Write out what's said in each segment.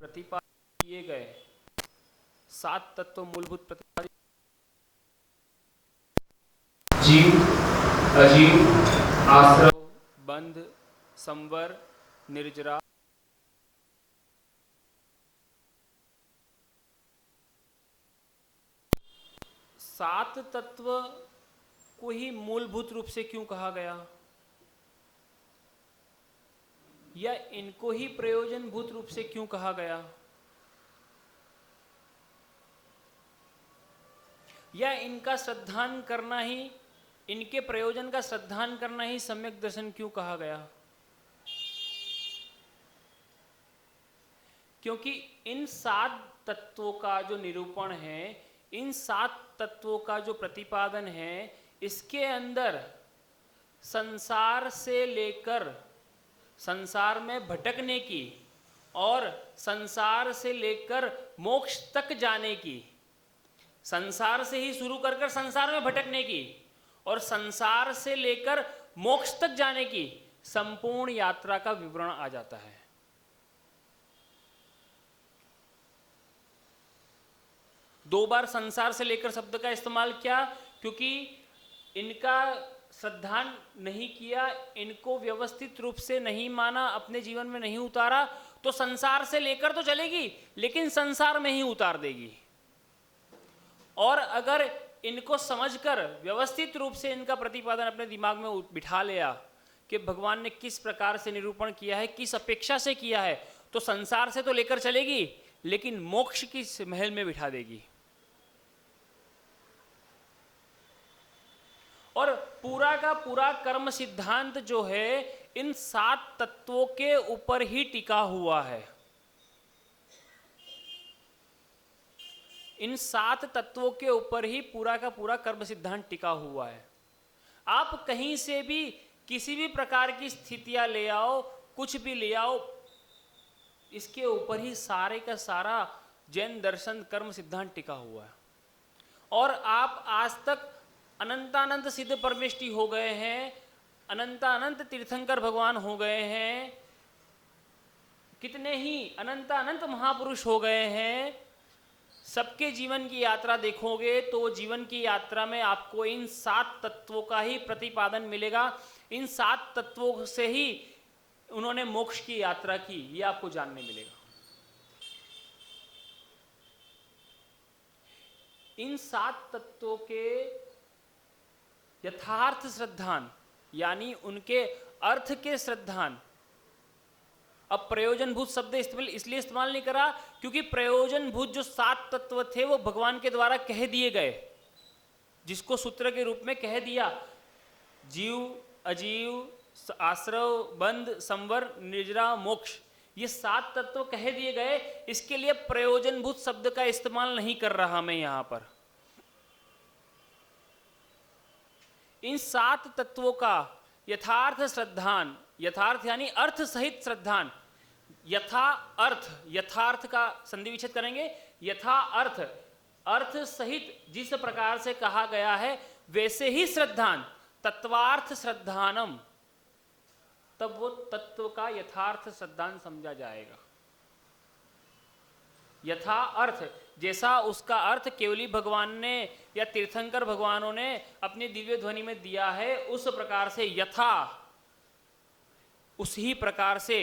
प्रतिपादित किए गए 7 तत्व मूलभूत प्रतिपादित जीव, अजीव, आश्रव, बंध, संवर, निर्जरा, 7 तत्व को ही मूलभूत रूप से क्यों कहा गया, या इनको ही प्रयोजनभूत रूप से क्यों कहा गया, या इनका श्रद्धान करना ही, इनके प्रयोजन का श्रद्धान करना ही सम्यक दर्शन क्यों कहा गया? क्योंकि इन 7 तत्वों का जो निरूपण है, इन 7 तत्वों का जो प्रतिपादन है, इसके अंदर संसार से लेकर संसार में भटकने की और संसार से लेकर मोक्ष तक जाने की, संसार से ही शुरू कर संसार में भटकने की और संसार से लेकर मोक्ष तक जाने की संपूर्ण यात्रा का विवरण आ जाता है। दो बार संसार से लेकर शब्द का इस्तेमाल किया क्योंकि इनका श्रद्धान नहीं किया, इनको व्यवस्थित रूप से नहीं माना, अपने जीवन में नहीं उतारा, तो संसार से लेकर तो चलेगी लेकिन संसार में ही उतार देगी। और अगर इनको समझकर व्यवस्थित रूप से इनका प्रतिपादन अपने दिमाग में बिठा लिया कि भगवान ने किस प्रकार से निरूपण किया है, किस अपेक्षा से किया है, तो संसार से तो लेकर चलेगी लेकिन मोक्ष की महल में बिठा देगी। और पूरा का पूरा कर्म सिद्धांत जो है इन 7 तत्वों के ऊपर ही टिका हुआ है। इन 7 तत्वों के ऊपर ही पूरा का पूरा कर्म सिद्धांत टिका हुआ है। आप कहीं से भी किसी भी प्रकार की स्थितियां ले आओ, कुछ भी ले आओ, इसके ऊपर ही सारे का सारा जैन दर्शन कर्म सिद्धांत टिका हुआ है। और आप आज तक अनंतानंत सिद्ध परमेष्टि हो गए हैं, अनंतानंत तीर्थंकर भगवान हो गए हैं, कितने ही अनंतानंत महापुरुष हो गए हैं, सबके जीवन की यात्रा देखोगे तो जीवन की यात्रा में आपको इन 7 तत्वों का ही प्रतिपादन मिलेगा। इन 7 तत्वों से ही उन्होंने मोक्ष की यात्रा की, यह आपको जानने मिलेगा। इन 7 तत्वों के यथार्थ श्रद्धान यानी उनके अर्थ के श्रद्धान, अब प्रयोजनभूत शब्द इसलिए इस्तेमाल नहीं करा क्योंकि प्रयोजनभूत जो 7 तत्व थे वो भगवान के द्वारा कह दिए गए, जिसको सूत्र के रूप में कह दिया, जीव, अजीव, आश्रव, बंध, संवर, निर्जरा, मोक्ष, ये 7 तत्व कह दिए गए। इसके लिए प्रयोजनभूत शब्द का इस्तेमाल नहीं कर रहा मैं यहां पर। इन 7 तत्वों का यथार्थ श्रद्धान, यथार्थ यानी अर्थ सहित श्रद्धान, यथा अर्थ, यथार्थ का संधि विच्छेद करेंगे, यथा अर्थ, अर्थ सहित जिस प्रकार से कहा गया है वैसे ही श्रद्धान, तत्वार्थ श्रद्धानम, तब वो तत्व का यथार्थ श्रद्धान समझा जाएगा। यथा अर्थ, जैसा उसका अर्थ केवली भगवान ने या तीर्थंकर भगवानों ने अपनी दिव्य ध्वनि में दिया है, उस प्रकार से यथा, उसी प्रकार से,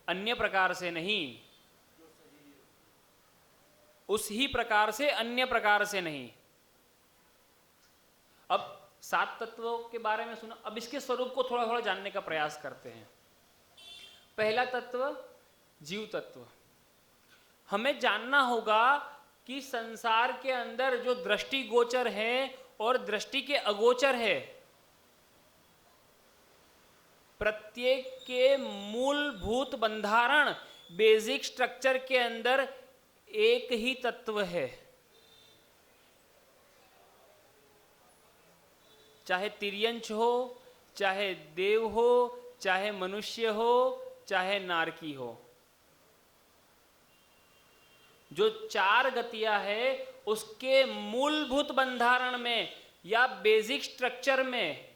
अन्य प्रकार से नहीं, उसी प्रकार से, अन्य प्रकार से नहीं। अब 7 तत्वों के बारे में सुना, अब इसके स्वरूप को थोड़ा थोड़ा जानने का प्रयास करते हैं। पहला तत्व जीव तत्व। हमें जानना होगा कि संसार के अंदर जो दृष्टि गोचर है और दृष्टि के अगोचर है, प्रत्येक के मूलभूत बंधारण, बेसिक स्ट्रक्चर के अंदर एक ही तत्व है। चाहे तिर्यंच हो, चाहे देव हो, चाहे मनुष्य हो, चाहे नारकी हो, जो 4 गतियां है उसके मूलभूत बंधारण में या बेसिक स्ट्रक्चर में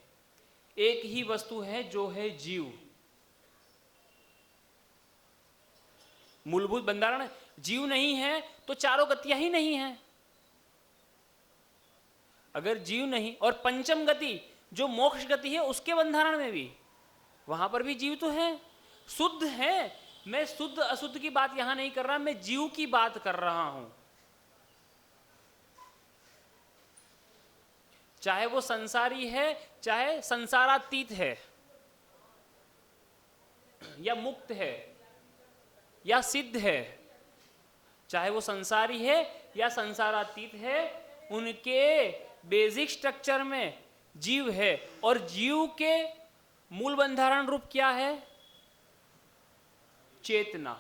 एक ही वस्तु है जो है जीव। मूलभूत बंधारण जीव नहीं है तो चारों गतियां ही नहीं है। अगर जीव नहीं, और पंचम गति जो मोक्ष गति है उसके बंधारण में भी वहां पर भी जीव तो है, शुद्ध है। मैं शुद्ध अशुद्ध की बात यहां नहीं कर रहा, मैं जीव की बात कर रहा हूं। चाहे वो संसारी है, चाहे संसारातीत है, या मुक्त है, या सिद्ध है, चाहे वो संसारी है या संसारातीत है, उनके बेसिक स्ट्रक्चर में जीव है। और जीव के मूल बंधारण रूप क्या है? चेतना।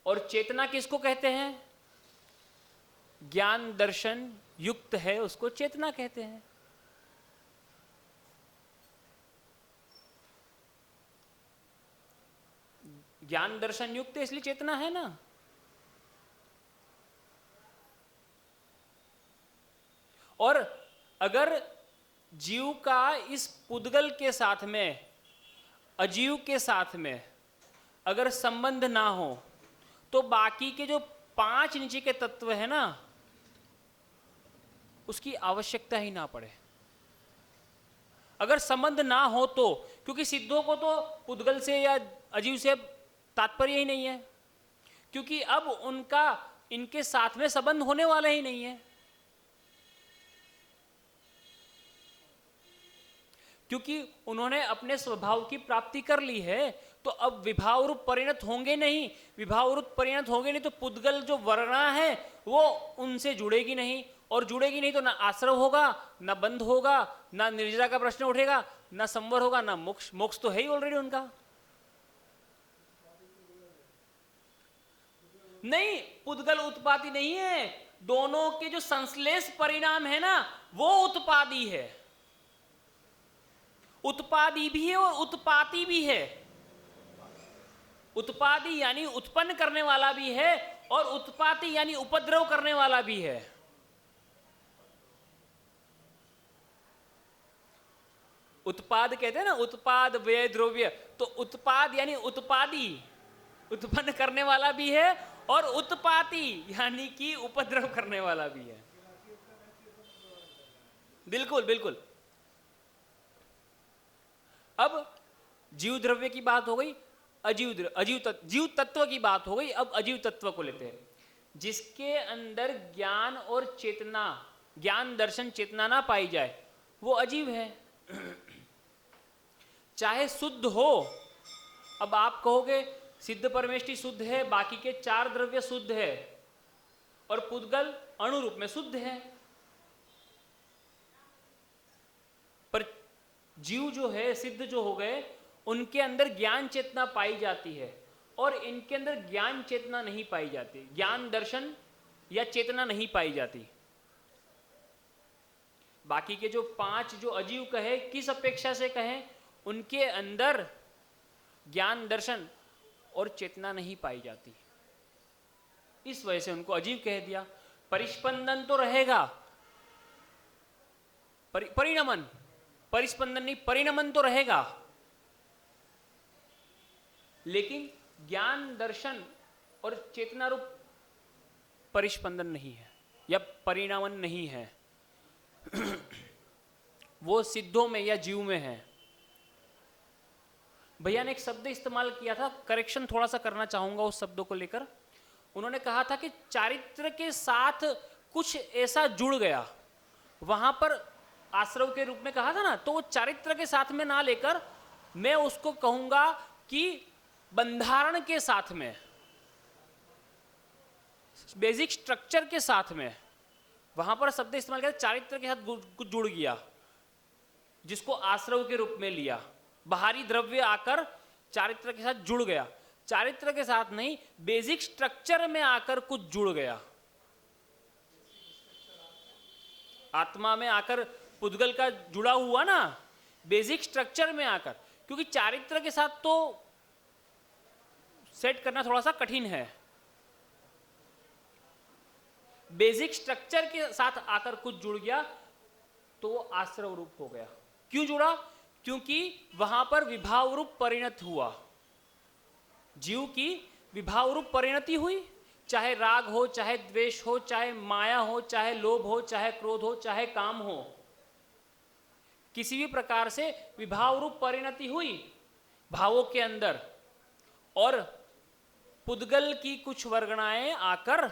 और चेतना किसको कहते हैं? ज्ञान दर्शन युक्त है उसको चेतना कहते हैं। ज्ञान दर्शन युक्त है इसलिए चेतना है ना। और अगर जीव का इस पुद्गल के साथ में, अजीव के साथ में अगर संबंध ना हो तो बाकी के जो 5 नीचे के तत्व है ना, उसकी आवश्यकता ही ना पड़े। अगर संबंध ना हो तो, क्योंकि सिद्धों को तो पुद्गल से या अजीव से तात्पर्य ही नहीं है, क्योंकि अब उनका इनके साथ में संबंध होने वाला ही नहीं है। क्योंकि उन्होंने अपने स्वभाव की प्राप्ति कर ली है, तो अब विभाव रूप परिणत होंगे नहीं। विभाव रूप परिणत होंगे नहीं तो पुद्गल जो वर्णा है वो उनसे जुड़ेगी नहीं, और जुड़ेगी नहीं तो ना आश्रव होगा, ना बंध होगा, ना निर्जरा का प्रश्न उठेगा, ना संवर होगा, ना मोक्ष। मोक्ष तो है ही ऑलरेडी उनका। नहीं, पुद्गल उत्पादी नहीं है, दोनों के जो संश्लेष परिणाम है ना वो उत्पादी है। उत्पादी भी है और उत्पाती भी है। उत्पादी यानी उत्पन्न करने वाला भी है, और उत्पाती यानी उपद्रव करने वाला भी है। उत्पाद कहते हैं ना, उत्पाद व्यय द्रव्य, तो उत्पाद यानी उत्पादी, उत्पन्न करने वाला भी है, और उत्पाती यानी कि उपद्रव करने वाला भी है। बिल्कुल बिल्कुल। अब जीव द्रव्य की बात हो गई, जीव तत्व की बात हो गई। अब अजीव तत्व को लेते हैं, जिसके अंदर ज्ञान और चेतना, ज्ञान दर्शन चेतना ना पाई जाए, वो अजीव है। चाहे शुद्ध हो। अब आप कहोगे सिद्ध परमेष्टि शुद्ध है, बाकी के 4 द्रव्य शुद्ध है, और पुद्गल अणु रूप में शुद्ध है। पर जीव जो है, सिद्ध जो हो गए, उनके अंदर ज्ञान चेतना पाई जाती है, और इनके अंदर ज्ञान चेतना नहीं पाई जाती, ज्ञान दर्शन या चेतना नहीं पाई जाती। बाकी के जो 5 जो अजीव कहे, किस अपेक्षा से कहें, उनके अंदर ज्ञान दर्शन और चेतना नहीं पाई जाती, इस वजह से उनको अजीव कह दिया। परिस्पंदन तो रहेगा, परिणमन, परिस्पंदन नहीं, परिणमन तो रहेगा, लेकिन ज्ञान दर्शन और चेतना रूप परिस्पंदन नहीं है या परिणमन नहीं है। वो सिद्धों में या जीव में है। भैया ने एक शब्द इस्तेमाल किया था, करेक्शन थोड़ा सा करना चाहूंगा उस शब्दों को लेकर। उन्होंने कहा था कि चारित्र के साथ कुछ ऐसा जुड़ गया, वहां पर आश्रव के रूप में कहा था ना, तो वो चारित्र के साथ में ना लेकर मैं उसको कहूंगा कि बंधारण के साथ में, बेसिक स्ट्रक्चर के साथ में, वहां पर शब्द इस्तेमाल किया चारित्र के साथ कुछ जुड़ गया, जिसको आश्रव के रूप में लिया। बाहरी द्रव्य आकर चारित्र के साथ जुड़ गया, चारित्र के साथ नहीं, बेसिक स्ट्रक्चर में आकर कुछ जुड़ गया। आत्मा में आकर पुद्गल का जुड़ा हुआ ना, बेसिक स्ट्रक्चर में आकर, क्योंकि चारित्र के साथ तो सेट करना थोड़ा सा कठिन है। बेसिक स्ट्रक्चर के साथ आकर कुछ जुड़ गया तो वो आश्रव रूप हो गया। क्यों जुड़ा? क्योंकि वहां पर विभाव रूप परिणत हुआ। जीव की विभाव रूप परिणति हुई, चाहे राग हो, चाहे द्वेष हो, चाहे माया हो, चाहे लोभ हो, चाहे क्रोध हो, चाहे काम हो, किसी भी प्रकार से विभाव रूप परिणति हुई भावों के अंदर, और पुद्गल की कुछ वर्गणाएं आकर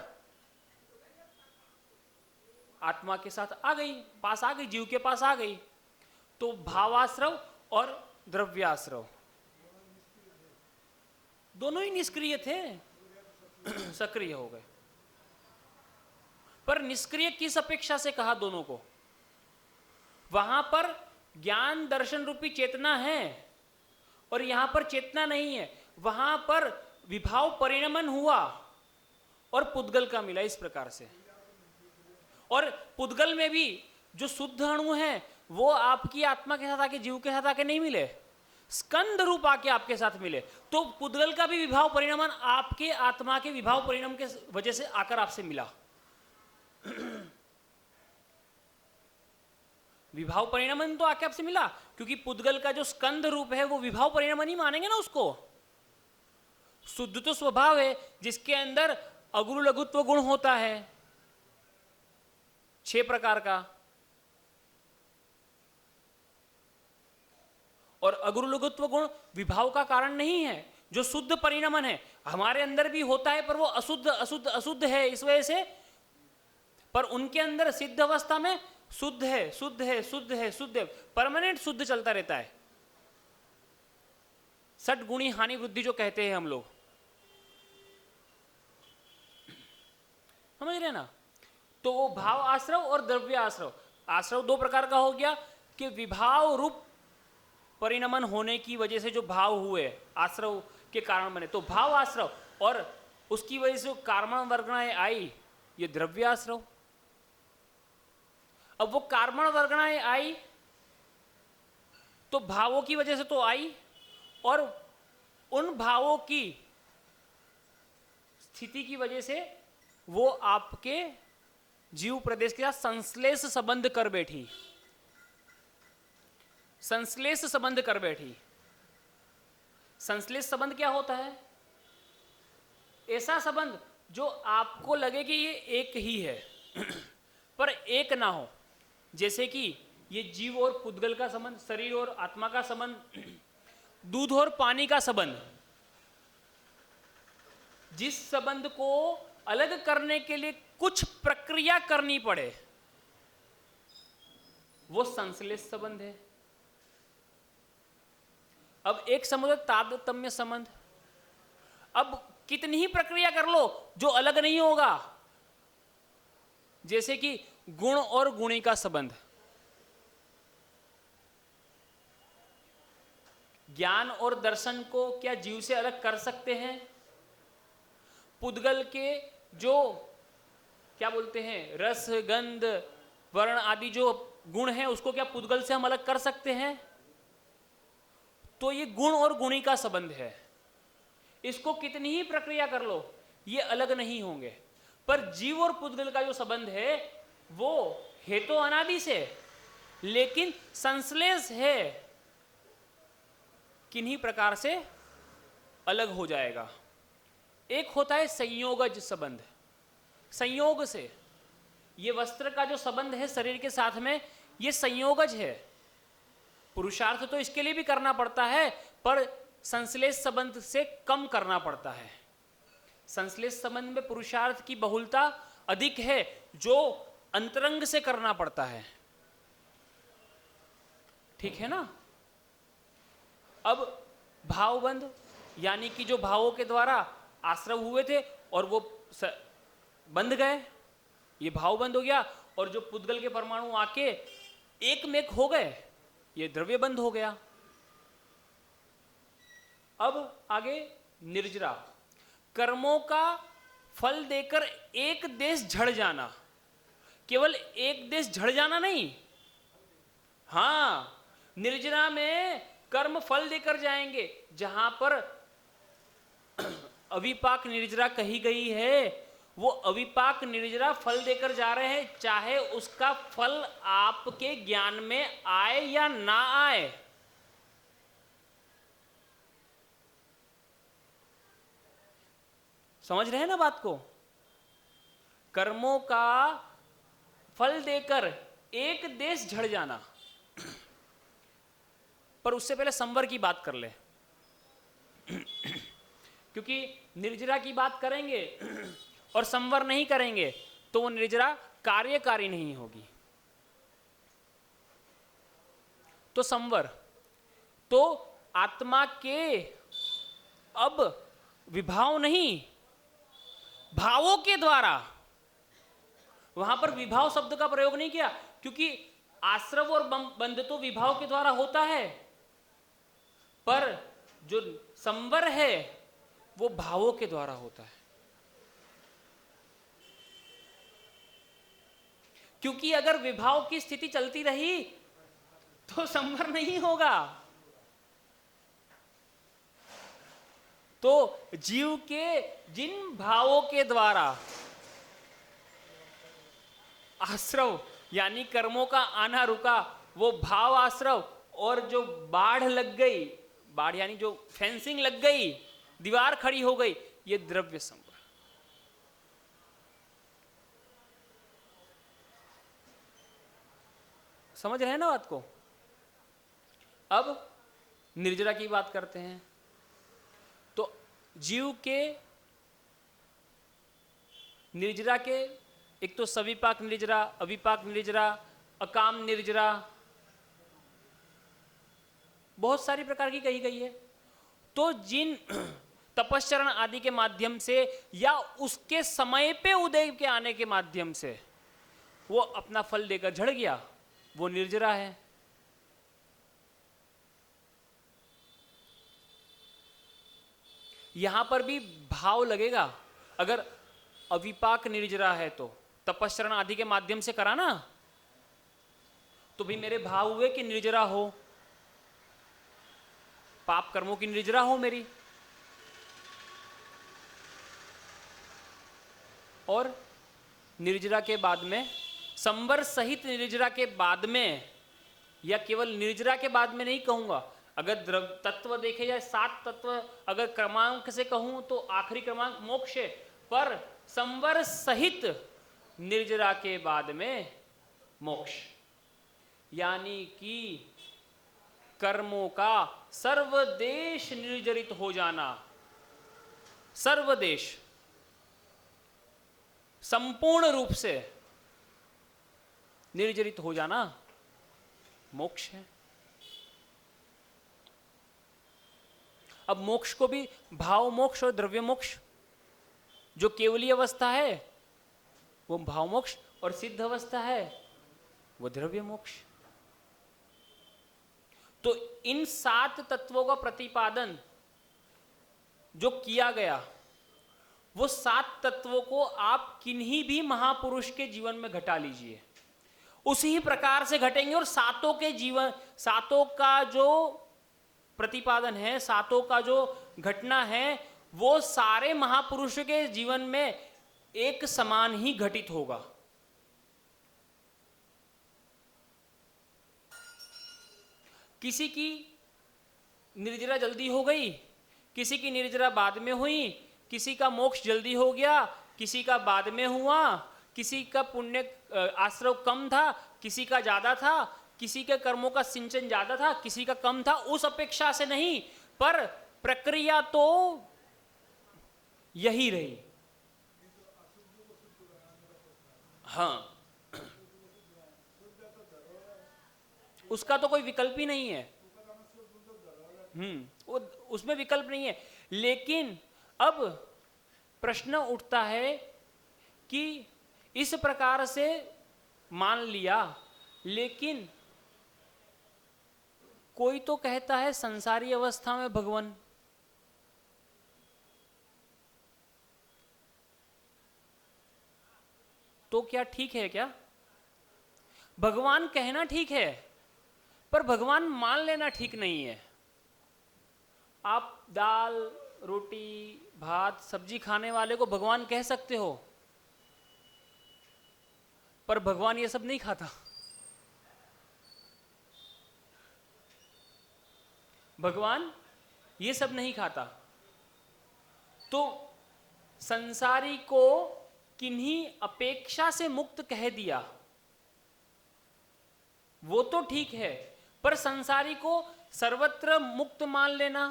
आत्मा के साथ आ गई, पास आ गई, जीव के पास आ गई, तो भावाश्रव और द्रव्याश्रव दोनों ही निष्क्रिय थे, सक्रिय हो गए। पर निष्क्रिय किस अपेक्षा से कहा दोनों को? वहां पर ज्ञान दर्शन रूपी चेतना है और यहां पर चेतना नहीं है, वहां पर विभाव परिणमन हुआ और पुद्गल का मिला इस प्रकार से। और पुद्गल में भी जो शुद्ध अणु है वो आपकी आत्मा के साथ आके, जीव के साथ आके नहीं मिले, स्कंद रूप आके आपके साथ मिले, तो पुद्गल का भी विभाव परिणमन आपके आत्मा के विभाव परिणम के वजह से आकर आपसे मिला। विभाव परिणमन तो आके आपसे मिला, क्योंकि पुद्गल का जो स्कंद रूप है वो विभाव परिणमन ही मानेंगे ना उसको। शुद्ध तो स्वभाव है जिसके अंदर अगुरु लघुत्व गुण होता है 6 प्रकार का, और अगुरु लघुत्व गुण विभाव का कारण नहीं है, जो शुद्ध परिणमन है हमारे अंदर भी होता है, पर वो अशुद्ध अशुद्ध अशुद्ध है इस वजह से, पर उनके अंदर सिद्ध अवस्था में शुद्ध है, शुद्ध है, शुद्ध है, शुद्ध है, परमानेंट शुद्ध चलता रहता है। सठ गुणी हानि वृद्धि जो कहते हैं हम लोग, समझ रहे ना? तो वो भाव आश्रव और द्रव्य आश्रव, आश्रव 2 प्रकार का हो गया कि विभाव रूप परिणमन होने की वजह से जो भाव हुए आश्रव के कारण बने, तो भाव आश्रव, और उसकी वजह से कार्मण वर्गणाएं आई, ये द्रव्य आश्रव। अब वो कार्मण वर्गणाएं आई तो भावों की वजह से तो आई, और उन भावों की स्थिति की वजह से वो आपके जीव प्रदेश के साथ संश्लेष संबंध कर बैठी, संश्लेष संबंध कर बैठी। संश्लेष संबंध क्या होता है? ऐसा संबंध जो आपको लगे कि ये एक ही है पर एक ना हो, जैसे कि ये जीव और पुद्गल का संबंध, शरीर और आत्मा का संबंध, दूध और पानी का संबंध। जिस संबंध को अलग करने के लिए कुछ प्रक्रिया करनी पड़े वो संश्लेष संबंध है। अब एक संबंध तारतम्य संबंध, अब कितनी ही प्रक्रिया कर लो जो अलग नहीं होगा, जैसे कि गुण और गुणी का संबंध। ज्ञान और दर्शन को क्या जीव से अलग कर सकते हैं? पुद्गल के जो क्या बोलते हैं रस गंध वर्ण आदि जो गुण हैं उसको क्या पुद्गल से हम अलग कर सकते हैं? तो ये गुण और गुणी का संबंध है, इसको कितनी ही प्रक्रिया कर लो ये अलग नहीं होंगे। पर जीव और पुद्गल का जो संबंध है वो है तो अनादि से, लेकिन संश्लेष है, किन्हीं प्रकार से अलग हो जाएगा। एक होता है संयोगज संबंध, संयोग से, ये वस्त्र का जो संबंध है शरीर के साथ में ये संयोगज है। पुरुषार्थ तो इसके लिए भी करना पड़ता है पर संश्लेष संबंध से कम करना पड़ता है। संश्लेष संबंध में पुरुषार्थ की बहुलता अधिक है जो अंतरंग से करना पड़ता है, ठीक है ना? अब भावबंध यानी कि जो भावों के द्वारा आश्रव हुए थे और वो बंध गए, ये भाव बंद हो गया, और जो पुद्गल के परमाणु आके एक में हो गए, ये द्रव्य बंध हो गया। अब आगे निर्जरा, कर्मों का फल देकर एक देश झड़ जाना, केवल एक देश झड़ जाना नहीं, हाँ निर्जरा में कर्म फल देकर जाएंगे। जहां पर अविपाक निर्जरा कही गई है वो अविपाक निर्जरा फल देकर जा रहे हैं, चाहे उसका फल आपके ज्ञान में आए या ना आए। समझ रहे हैं ना बात को? कर्मों का फल देकर एक देश झड़ जाना। पर उससे पहले संवर की बात कर ले, क्योंकि निर्जरा की बात करेंगे और संवर नहीं करेंगे तो वो निर्जरा कार्यकारी नहीं होगी। तो संवर तो आत्मा के अब विभाव नहीं, भावों के द्वारा। वहां पर विभाव शब्द का प्रयोग नहीं किया, क्योंकि आश्रव और बंध तो विभाव के द्वारा होता है, पर जो संवर है वो भावों के द्वारा होता है। क्योंकि अगर विभाव की स्थिति चलती रही तो संवर नहीं होगा। तो जीव के जिन भावों के द्वारा आश्रव यानी कर्मों का आना रुका, वो भाव आश्रव, और जो बाढ़ लग गई, बाढ़ यानी जो फेंसिंग लग गई, दीवार खड़ी हो गई, ये द्रव्य संवर। समझ रहे हैं ना बात को? अब निर्जरा की बात करते हैं। तो जीव के निर्जरा के एक तो सविपाक निर्जरा, अविपाक निर्जरा, अकाम निर्जरा, बहुत सारी प्रकार की कही गई है। तो जिन तपश्चरण आदि के माध्यम से या उसके समय पे उदय के आने के माध्यम से वो अपना फल देकर झड़ गया, वो निर्जरा है। यहां पर भी भाव लगेगा। अगर अविपाक निर्जरा है तो तपश्चरण आदि के माध्यम से करा ना, तो भी मेरे भाव हुए कि निर्जरा हो, पाप कर्मों की निर्जरा हो मेरी। और निर्जरा के बाद में, संवर सहित निर्जरा के बाद में, या केवल निर्जरा के बाद में नहीं कहूंगा, अगर तत्व देखे जाए 7 तत्व, अगर क्रमांक से कहूं तो आखिरी क्रमांक मोक्ष है, पर संवर सहित निर्जरा के बाद में मोक्ष, यानी कि कर्मों का सर्वदेश निर्जरित हो जाना। सर्वदेश संपूर्ण रूप से निर्जरित हो जाना मोक्ष है। अब मोक्ष को भी भाव मोक्ष और द्रव्य मोक्ष, जो केवली अवस्था है वो भाव मोक्ष, और सिद्ध अवस्था है वो द्रव्य मोक्ष। तो इन 7 तत्वों का प्रतिपादन जो किया गया, वो 7 तत्वों को आप किन्हीं भी महापुरुष के जीवन में घटा लीजिए, उसी प्रकार से घटेंगे। और 7 के जीवन, 7 का जो प्रतिपादन है, 7 का जो घटना है, वो सारे महापुरुषों के जीवन में एक समान ही घटित होगा। किसी की निर्जरा जल्दी हो गई, किसी की निर्जरा बाद में हुई, किसी का मोक्ष जल्दी हो गया, किसी का बाद में हुआ, किसी का पुण्य आश्रव कम था, किसी का ज्यादा था, किसी के कर्मों का सिंचन ज्यादा था, किसी का कम था, उस अपेक्षा से नहीं, पर प्रक्रिया तो यही रही। हाँ, उसका तो कोई विकल्प ही नहीं है। वो उसमें विकल्प नहीं है। लेकिन अब प्रश्न उठता है कि इस प्रकार से मान लिया, लेकिन कोई तो कहता है संसारी अवस्था में भगवान, तो क्या ठीक है? क्या भगवान कहना ठीक है, पर भगवान मान लेना ठीक नहीं है। आप दाल रोटी भात सब्जी खाने वाले को भगवान कह सकते हो, पर भगवान ये सब नहीं खाता। भगवान ये सब नहीं खाता। तो संसारी को किन्हीं अपेक्षा से मुक्त कह दिया, वो तो ठीक है, पर संसारी को सर्वत्र मुक्त मान लेना,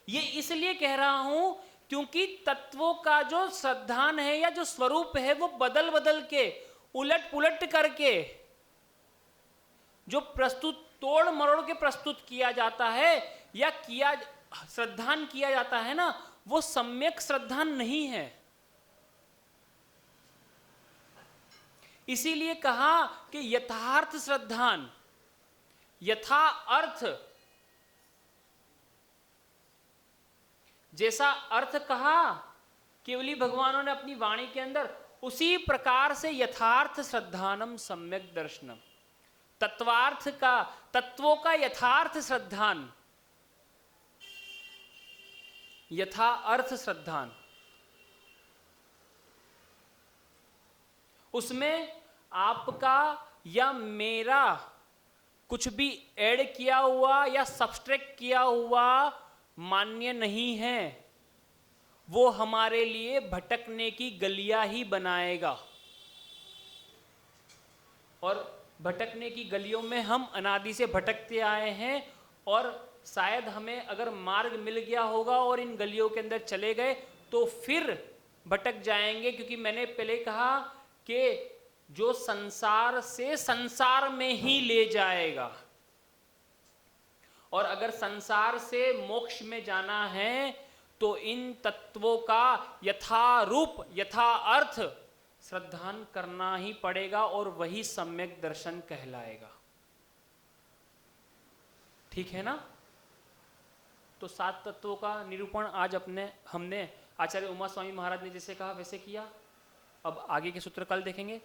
ये इसलिए कह रहा हूं क्योंकि तत्वों का जो श्रद्धान है या जो स्वरूप है वो बदल बदल के, उलट पुलट करके जो प्रस्तुत, तोड़ मरोड़ के प्रस्तुत किया जाता है या किया श्रद्धान किया जाता है ना, वो सम्यक श्रद्धान नहीं है। इसीलिए कहा कि यथार्थ श्रद्धान, यथा अर्थ, जैसा अर्थ कहा केवली भगवानों ने अपनी वाणी के अंदर, उसी प्रकार से यथार्थ श्रद्धानम सम्यक दर्शनम, तत्वार्थ का, तत्वों का यथार्थ श्रद्धान, यथा अर्थ श्रद्धान, उसमें आपका या मेरा कुछ भी ऐड किया हुआ या सब्सट्रैक्ट किया हुआ मान्य नहीं है, वो हमारे लिए भटकने की गलियां ही बनाएगा। और भटकने की गलियों में हम अनादि से भटकते आए हैं, और शायद हमें अगर मार्ग मिल गया होगा और इन गलियों के अंदर चले गए तो फिर भटक जाएंगे, क्योंकि मैंने पहले कहा कि जो संसार से संसार में ही ले जाएगा, और अगर संसार से मोक्ष में जाना है तो इन तत्वों का यथा रूप यथा अर्थ श्रद्धान करना ही पड़ेगा, और वही सम्यक दर्शन कहलाएगा। ठीक है ना? तो 7 तत्वों का निरूपण आज हमने आचार्य उमा स्वामी महाराज ने जैसे कहा वैसे किया। अब आगे के सूत्र कल देखेंगे।